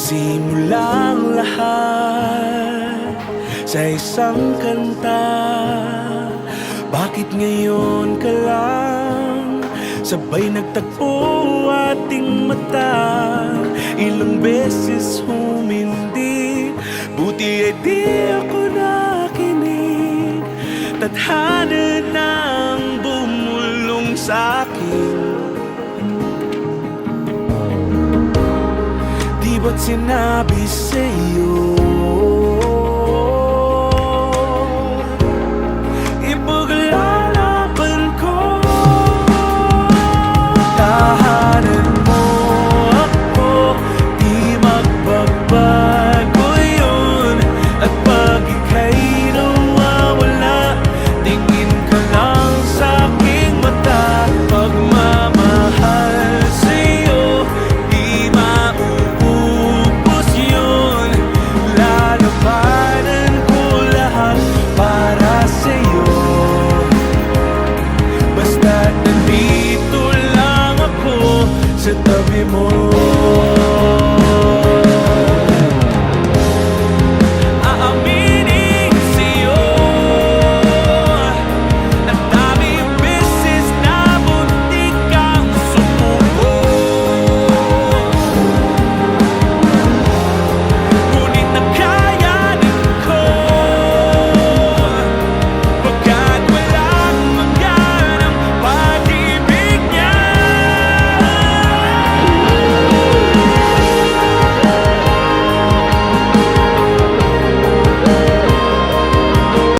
Nagsimulang lahat sa isang kanta. Bakit ngayon ka lang sabay nagtagpo ating mata? Ilang beses humindi, buti ay di ako nakinig. Tadhana nang bumulong sa'kin. Di ba't sinabi sa'yo